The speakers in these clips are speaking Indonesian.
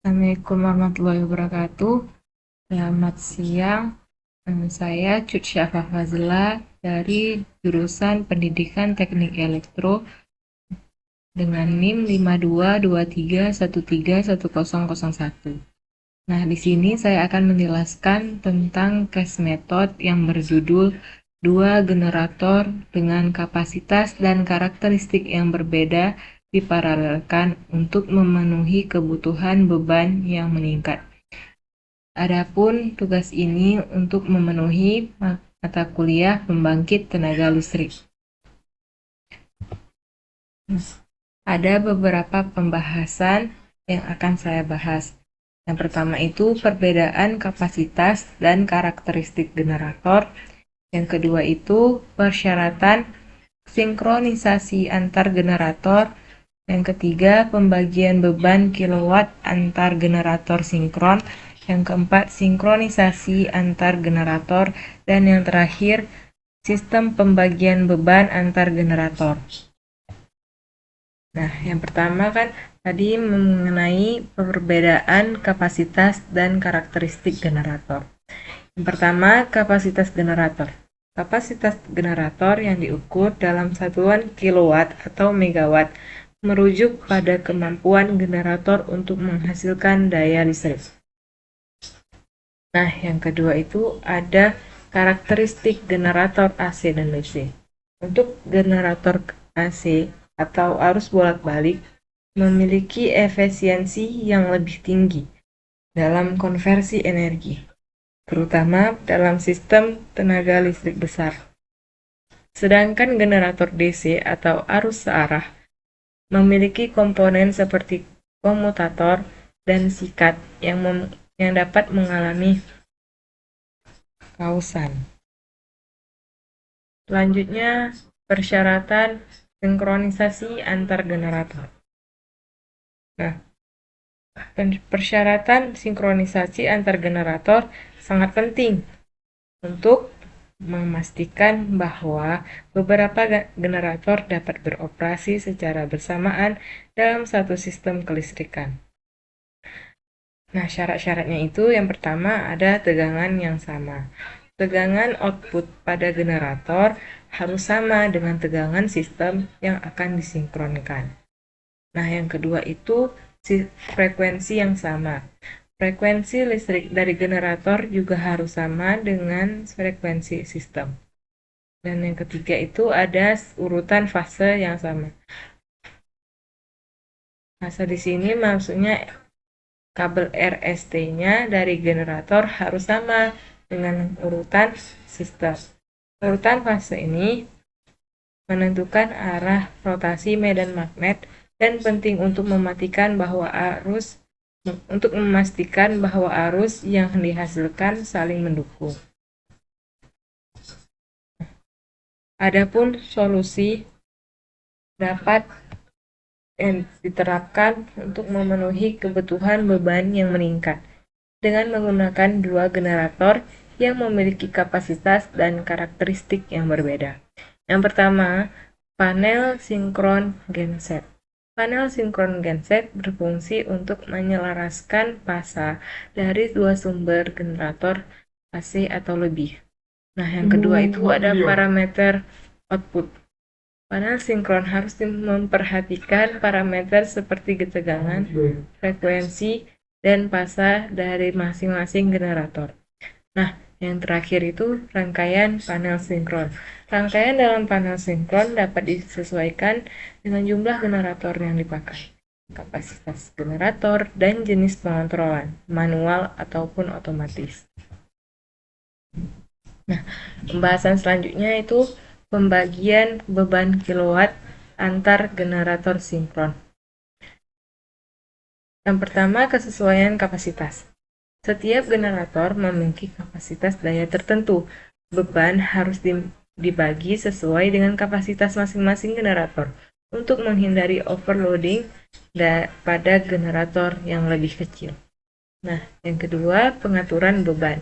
Assalamualaikum warahmatullahi wabarakatuh. Selamat siang. Saya Cut Syafa Fazila dari jurusan Pendidikan Teknik Elektro dengan NIM 5223131001. Nah, di sini saya akan menjelaskan tentang case method yang berjudul dua generator dengan kapasitas dan karakteristik yang berbeda diparalelkan untuk memenuhi kebutuhan beban yang meningkat. Adapun tugas ini untuk memenuhi mata kuliah pembangkit tenaga listrik. Ada beberapa pembahasan yang akan saya bahas. Yang pertama itu perbedaan kapasitas dan karakteristik generator. Yang kedua itu persyaratan sinkronisasi antar generator. Yang ketiga pembagian beban kilowatt antar generator sinkron. Yang keempat sinkronisasi antar generator. Dan yang terakhir sistem pembagian beban antar generator. Nah, yang pertama kan tadi mengenai perbedaan kapasitas dan karakteristik generator. Yang pertama, kapasitas generator. Kapasitas generator yang diukur dalam satuan kilowatt atau megawatt merujuk pada kemampuan generator untuk menghasilkan daya listrik. Nah, yang kedua itu ada karakteristik generator AC dan DC. Untuk generator AC atau arus bolak-balik memiliki efisiensi yang lebih tinggi dalam konversi energi, terutama dalam sistem tenaga listrik besar. Sedangkan generator DC atau arus searah memiliki komponen seperti komutator dan sikat yang dapat mengalami kausan. Selanjutnya, persyaratan sinkronisasi antar generator. Nah, persyaratan sinkronisasi antar generator sangat penting untuk memastikan bahwa beberapa generator dapat beroperasi secara bersamaan dalam satu sistem kelistrikan. Nah, syarat-syaratnya itu yang pertama ada tegangan yang sama. Tegangan output pada generator harus sama dengan tegangan sistem yang akan disinkronkan. Nah, yang kedua itu frekuensi yang sama. Frekuensi listrik dari generator juga harus sama dengan frekuensi sistem. Dan yang ketiga itu ada urutan fase yang sama. Fase di sini maksudnya kabel RST-nya dari generator harus sama dengan urutan sistem. Urutan fase ini menentukan arah rotasi medan magnet dan penting untuk memastikan bahwa arus yang dihasilkan saling mendukung. Adapun solusi dapat diterapkan untuk memenuhi kebutuhan beban yang meningkat dengan menggunakan dua generator yang memiliki kapasitas dan karakteristik yang berbeda. Yang pertama, panel sinkron genset. Panel sinkron genset berfungsi untuk menyelaraskan pasa dari dua sumber generator AC atau lebih. Nah, yang kedua itu ada parameter output. Panel sinkron harus memperhatikan parameter seperti ketegangan, frekuensi, dan pasa dari masing-masing generator. Nah, yang terakhir itu rangkaian panel sinkron. Rangkaian dalam panel sinkron dapat disesuaikan dengan jumlah generator yang dipakai, kapasitas generator, dan jenis pengontrolan, manual ataupun otomatis. Nah, pembahasan selanjutnya itu pembagian beban kilowatt antar generator sinkron. Yang pertama, kesesuaian kapasitas. Setiap generator memiliki kapasitas daya tertentu. Beban harus dibagi sesuai dengan kapasitas masing-masing generator untuk menghindari overloading pada generator yang lebih kecil. Nah, yang kedua, pengaturan beban.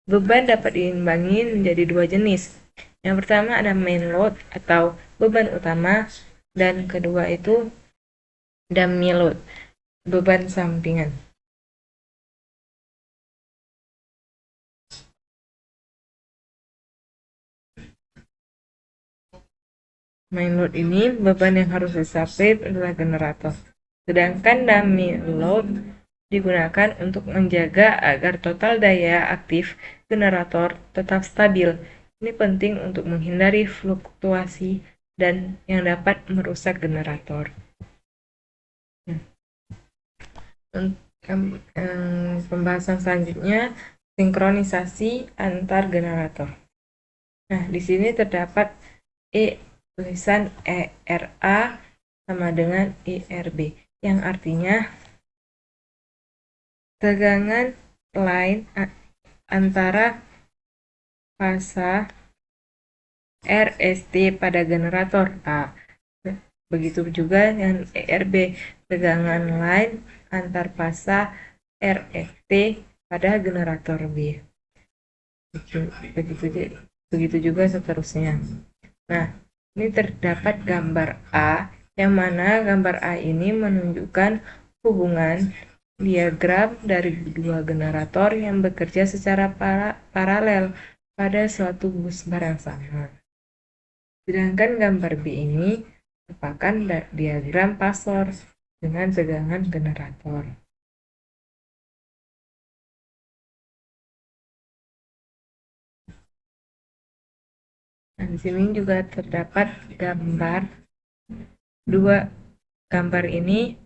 Beban dapat diimbangi menjadi dua jenis. Yang pertama ada main load atau beban utama, dan kedua itu dummy load, beban sampingan. Main load ini beban yang harus dicapai adalah generator. Sedangkan dummy load digunakan untuk menjaga agar total daya aktif generator tetap stabil. Ini penting untuk menghindari fluktuasi dan yang dapat merusak generator. Pembahasan selanjutnya, sinkronisasi antar generator. Nah, di sini terdapat tulisan ERA sama dengan ERB, yang artinya tegangan line antara fasa RST pada generator A. Begitu juga dengan ERB, tegangan line antar fasa RST pada generator B. Begitu juga seterusnya. Nah, ini terdapat gambar A, yang mana gambar A ini menunjukkan hubungan diagram dari dua generator yang bekerja secara paralel pada suatu busbar yang sama. Sedangkan gambar B ini merupakan diagram pasor dengan tegangan generator. Nah, di sini juga terdapat dua gambar ini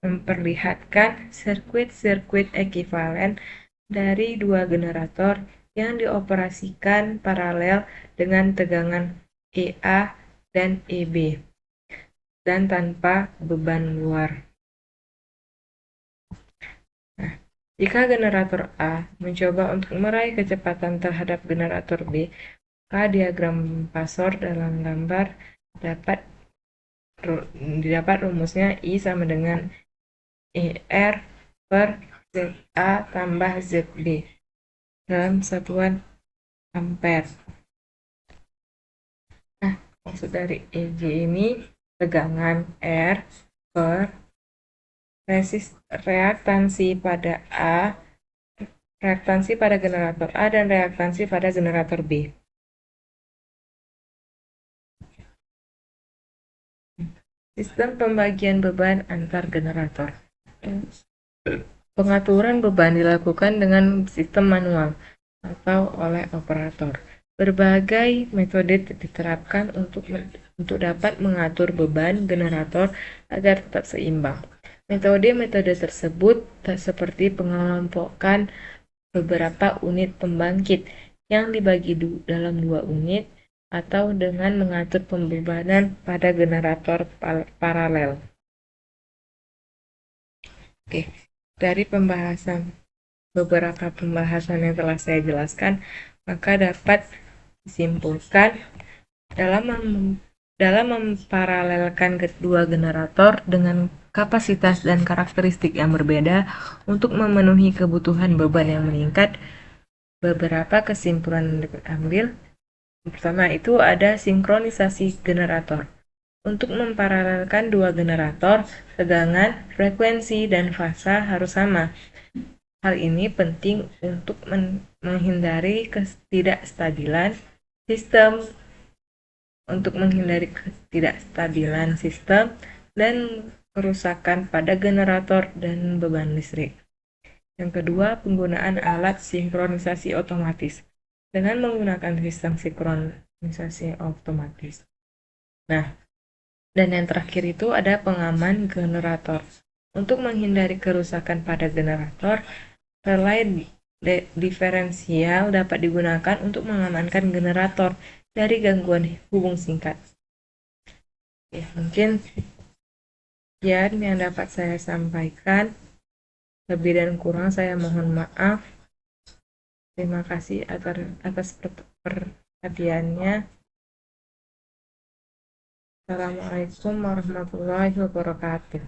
memperlihatkan sirkuit-sirkuit ekivalen dari dua generator yang dioperasikan paralel dengan tegangan EA dan EB dan tanpa beban luar. Nah, jika generator A mencoba untuk meraih kecepatan terhadap generator B, maka diagram pasor dalam gambar didapat rumusnya I sama dengan ER per ZA tambah ZB dalam satuan ampere. Nah, maksud dari EG ini tegangan R per reaktansi pada A, reaktansi pada generator A, dan reaktansi pada generator B. Sistem pembagian beban antar generator. Pengaturan beban dilakukan dengan sistem manual atau oleh operator. Berbagai metode diterapkan untuk dapat mengatur beban generator agar tetap seimbang. Metode-metode tersebut seperti pengelompokan beberapa unit pembangkit yang dibagi dalam dua unit, atau dengan mengatur pembebanan pada generator paralel. Oke, dari beberapa pembahasan yang telah saya jelaskan, maka dapat disimpulkan dalam memparalelkan kedua generator dengan kapasitas dan karakteristik yang berbeda untuk memenuhi kebutuhan beban yang meningkat, beberapa kesimpulan dapat diambil. Pertama itu ada sinkronisasi generator. Untuk memparalelkan dua generator, tegangan, frekuensi, dan fasa harus sama. Hal ini penting untuk menghindari ketidakstabilan sistem dan kerusakan pada generator dan beban listrik. Yang kedua, penggunaan alat sinkronisasi otomatis dengan menggunakan sistem sinkronisasi otomatis. Nah, dan yang terakhir itu ada pengaman generator. Untuk menghindari kerusakan pada generator, relay diferensial dapat digunakan untuk mengamankan generator dari gangguan hubung singkat. Ya, mungkin sekian yang dapat saya sampaikan. Lebih dan kurang saya mohon maaf. Terima kasih atas perhatiannya. Assalamualaikum warahmatullahi wabarakatuh.